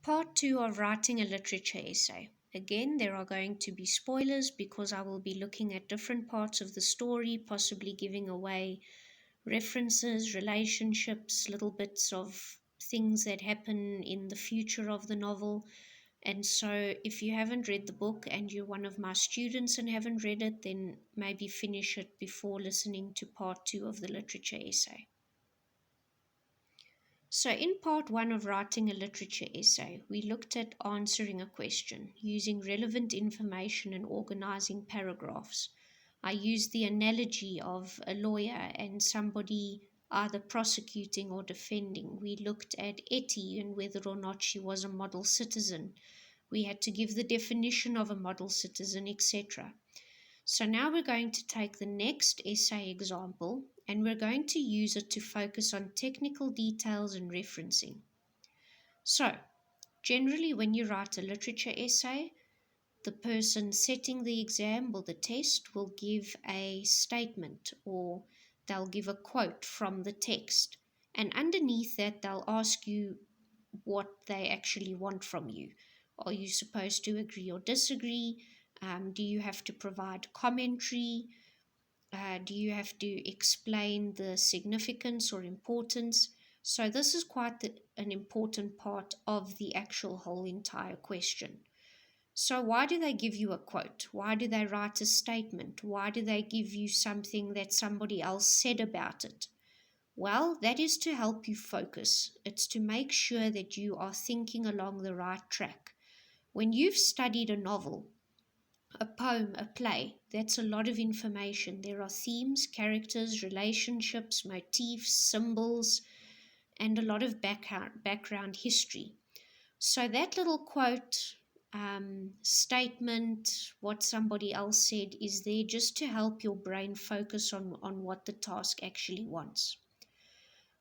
Part 2 of writing a literature essay. Again, there are going to be spoilers because I will be looking at different parts of the story, possibly giving away references, relationships, little bits of things that happen in the future of the novel. And so, if you haven't read the book and you're one of my students and haven't read it, then maybe finish it before listening to part 2 of the literature essay. So, in part 1 of writing a literature essay, we looked at answering a question using relevant information and organizing paragraphs. I used the analogy of a lawyer and somebody either prosecuting or defending. We looked at Etty and whether or not she was a model citizen. We had to give the definition of a model citizen, etc. So now we're going to take the next essay example and we're going to use it to focus on technical details and referencing. So, generally when you write a literature essay, the person setting the exam or the test will give a statement or they'll give a quote from the text. And underneath that, they'll ask you what they actually want from you. Are you supposed to agree or disagree? Do you have to provide commentary? Do you have to explain the significance or importance? So this is quite an important part of the actual whole entire question. So why do they give you a quote? Why do they write a statement? Why do they give you something that somebody else said about it? Well, that is to help you focus. It's to make sure that you are thinking along the right track. When you've studied a novel, a poem, a play, that's a lot of information. There are themes, characters, relationships, motifs, symbols, and a lot of background history. So that little quote, statement, what somebody else said is there just to help your brain focus on what the task actually wants.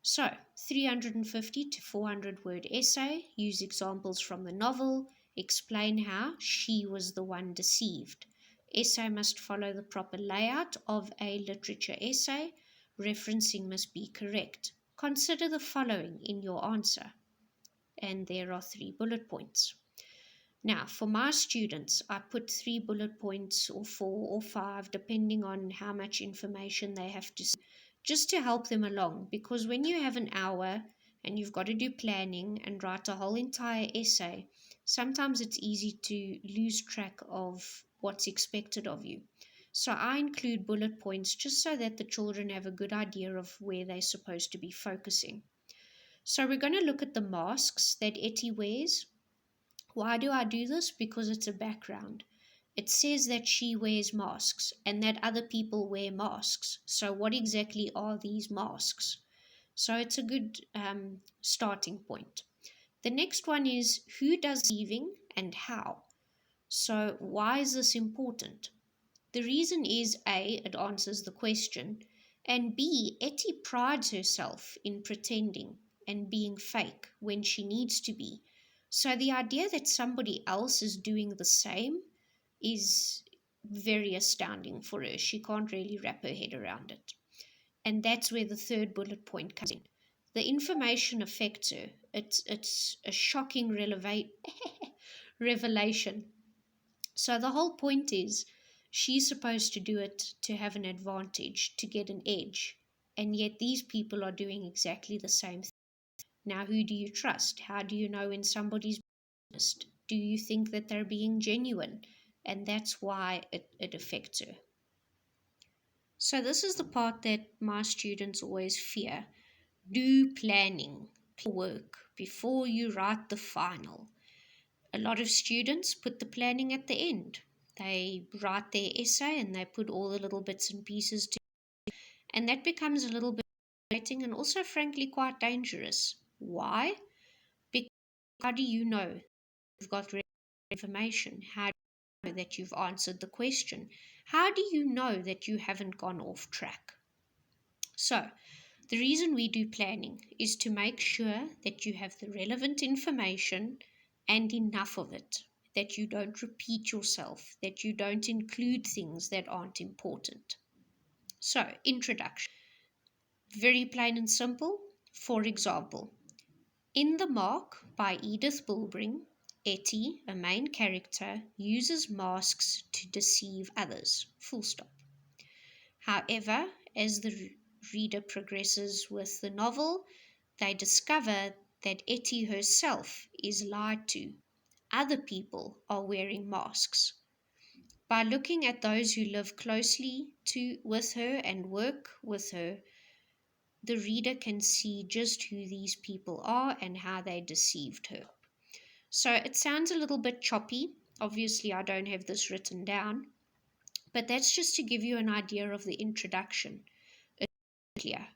So, 350 to 400 word essay, use examples from the novel, explain how she was the one deceived. Essay must follow the proper layout of a literature essay. Referencing must be correct. Consider the following in your answer. And there are 3 bullet points. Now, for my students, I put 3 bullet points or 4 or 5, depending on how much information they have to say, just to help them along. Because when you have an hour and you've got to do planning and write a whole entire essay, sometimes it's easy to lose track of what's expected of you. So I include bullet points just so that the children have a good idea of where they're supposed to be focusing. So we're going to look at the masks that Etty wears. Why do I do this? Because it's a background. It says that she wears masks and that other people wear masks. So what exactly are these masks? So it's a good starting point. The next one is who does deceiving and how? So why is this important? The reason is A, it answers the question, and B, Etty prides herself in pretending and being fake when she needs to be. So the idea that somebody else is doing the same is very astounding for her. She can't really wrap her head around it. And that's where the 3rd bullet point comes in. The information affects her. It's a shocking revelation. So the whole point is she's supposed to do it to have an advantage, to get an edge. And yet these people are doing exactly the same thing. Now, who do you trust? How do you know when somebody's honest? Do you think that they're being genuine? And that's why it affects her. So this is the part that my students always fear. Do planning, work before you write the final. A lot of students put the planning at the end. They write their essay and they put all the little bits and pieces together. And that becomes a little bit frustrating and also, frankly, quite dangerous. Why? Because how do you know you've got information? How do you know that you've answered the question? How do you know that you haven't gone off track? So, the reason we do planning is to make sure that you have the relevant information and enough of it, that you don't repeat yourself, that you don't include things that aren't important. So, introduction. Very plain and simple. For example, In The Mark by Edyth Bulbring, Etty, a main character, uses masks to deceive others. Full stop. However, as the reader progresses with the novel, they discover that Etty herself is lied to. Other people are wearing masks. By looking at those who live closely with her and work with her, the reader can see just who these people are and how they deceived her. So it sounds a little bit choppy. Obviously, I don't have this written down, but that's just to give you an idea of the introduction. It's clear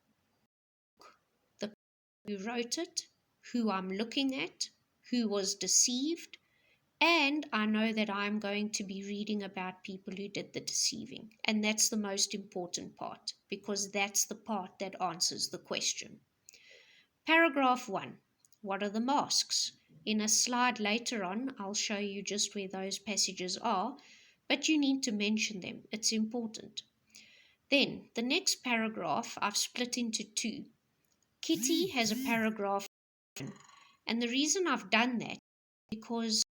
the who wrote it, who I'm looking at, who was deceived, and I know that I'm going to be reading about people who did the deceiving. And that's the most important part, because that's the part that answers the question. Paragraph 1. What are the masks? In a slide later on, I'll show you just where those passages are, but you need to mention them. It's important. Then, the next paragraph I've split into two. Kitty has a paragraph, and the reason I've done that is because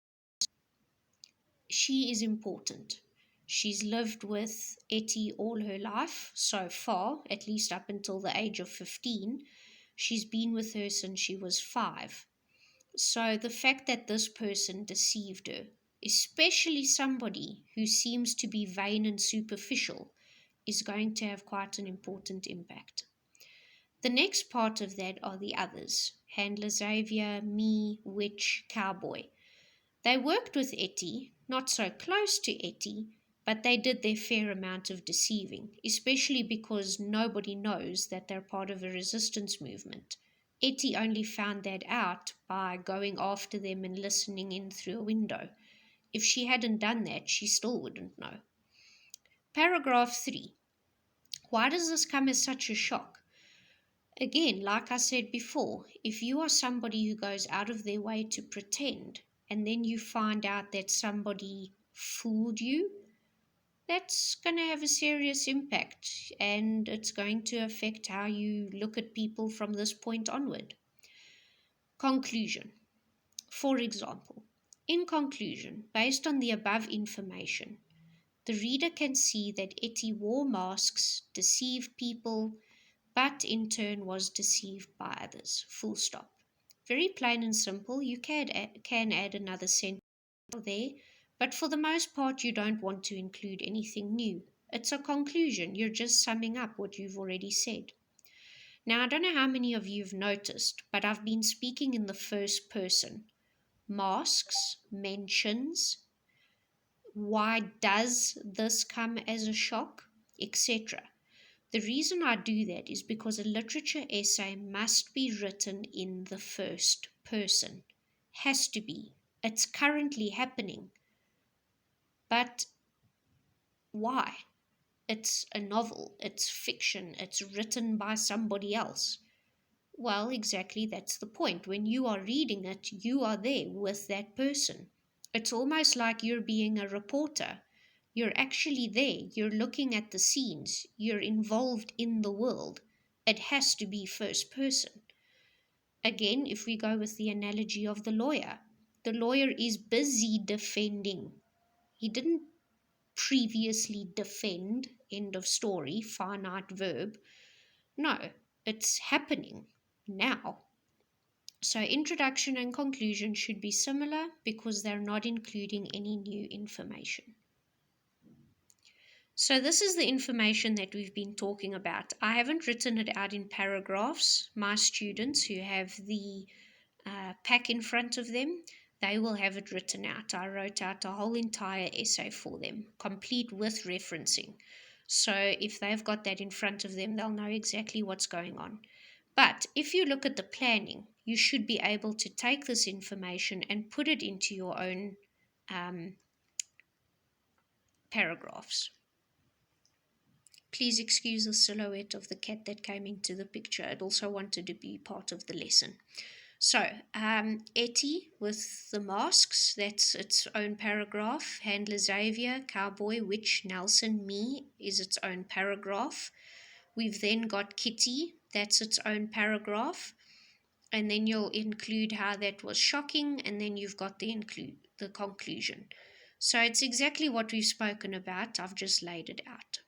she is important. She's lived with Etty all her life so far, at least up until the age of 15. She's been with her since she was 5. So the fact that this person deceived her, especially somebody who seems to be vain and superficial, is going to have quite an important impact. The next part of that are the others: Handler Xavier, me, Witch, Cowboy. They worked with Etty, not so close to Etty, but they did their fair amount of deceiving, especially because nobody knows that they're part of a resistance movement. Etty only found that out by going after them and listening in through a window. If she hadn't done that, she still wouldn't know. Paragraph 3. Why does this come as such a shock? Again, like I said before, if you are somebody who goes out of their way to pretend, and then you find out that somebody fooled you, that's going to have a serious impact, and it's going to affect how you look at people from this point onward. Conclusion. For example, in conclusion, based on the above information, the reader can see that Etty wore masks, deceived people, but in turn was deceived by others. Full stop. Very plain and simple. You can add another sentence there, but for the most part, you don't want to include anything new. It's a conclusion. You're just summing up what you've already said. Now, I don't know how many of you have noticed, but I've been speaking in the first person. Masks, mentions, why does this come as a shock, etc. The reason I do that is because a literature essay must be written in the first person. Has to be. It's currently happening. But why? It's a novel, it's fiction, it's written by somebody else. Well, exactly that's the point. When you are reading it, you are there with that person. It's almost like you're being a reporter. You're actually there. You're looking at the scenes. You're involved in the world. It has to be first person. Again, if we go with the analogy of the lawyer is busy defending. He didn't previously defend, end of story, finite verb. No, it's happening now. So introduction and conclusion should be similar because they're not including any new information. So this is the information that we've been talking about. I haven't written it out in paragraphs. My students who have the pack in front of them, they will have it written out. I wrote out a whole entire essay for them, complete with referencing. So if they've got that in front of them, they'll know exactly what's going on. But if you look at the planning, you should be able to take this information and put it into your own paragraphs. Please excuse the silhouette of the cat that came into the picture. It also wanted to be part of the lesson. So, Etty with the masks, that's its own paragraph. Handler Xavier, Cowboy, Witch, Nelson, me is its own paragraph. We've then got Kitty, that's its own paragraph. and then you'll include how that was shocking, and then you've got the conclusion. So it's exactly what we've spoken about. I've just laid it out.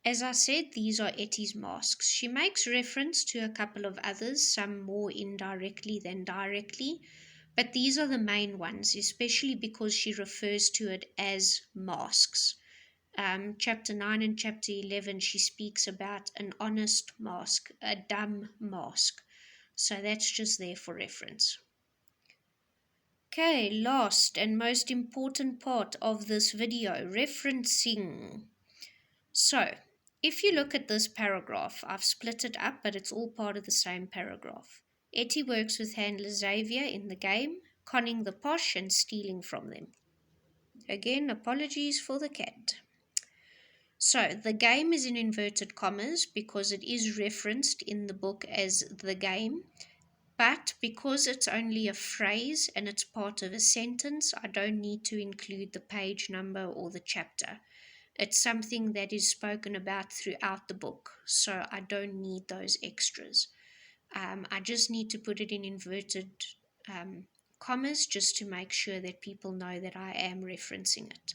As I said, these are Edyth's masks. She makes reference to a couple of others, some more indirectly than directly, but these are the main ones, especially because she refers to it as masks. Chapter 9 and chapter 11, she speaks about an honest mask, a dumb mask. So that's just there for reference. Okay, last and most important part of this video, referencing. So, if you look at this paragraph, I've split it up, but it's all part of the same paragraph. Edyth works with handler Xavier in the game, conning the posh and stealing from them. Again, apologies for the cat. So, the game is in inverted commas because it is referenced in the book as the game, but because it's only a phrase and it's part of a sentence, I don't need to include the page number or the chapter. It's something that is spoken about throughout the book, so I don't need those extras. I just need to put it in inverted commas just to make sure that people know that I am referencing it.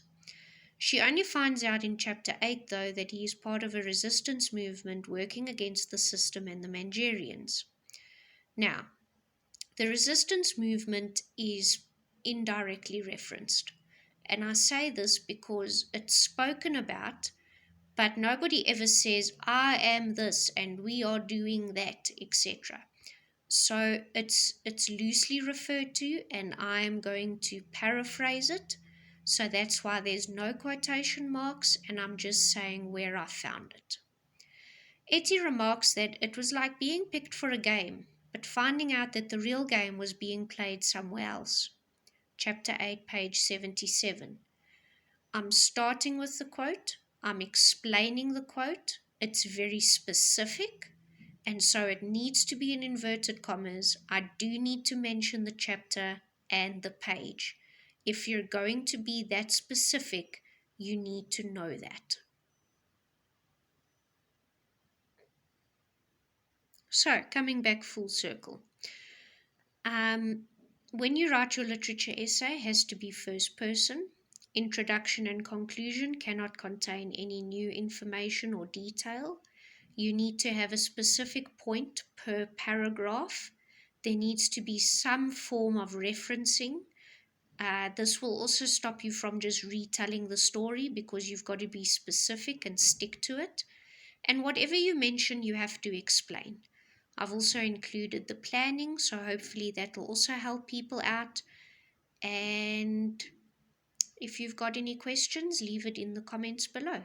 She only finds out in chapter 8, though, that he is part of a resistance movement working against the system and the Mangerians. Now, the resistance movement is indirectly referenced. And I say this because it's spoken about, but nobody ever says, I am this and we are doing that, etc. So it's loosely referred to, and I am going to paraphrase it. So that's why there's no quotation marks, and I'm just saying where I found it. Edyth remarks that it was like being picked for a game, but finding out that the real game was being played somewhere else. Chapter 8, page 77. I'm starting with the quote. I'm explaining the quote. It's very specific, and so it needs to be in inverted commas. I do need to mention the chapter and the page. If you're going to be that specific, you need to know that. So, coming back full circle. When you write your literature essay, it has to be first person. Introduction and conclusion cannot contain any new information or detail. You need to have a specific point per paragraph. There needs to be some form of referencing. This will also stop you from just retelling the story because you've got to be specific and stick to it. And whatever you mention, you have to explain. I've also included the planning, so hopefully that will also help people out. And if you've got any questions, leave it in the comments below.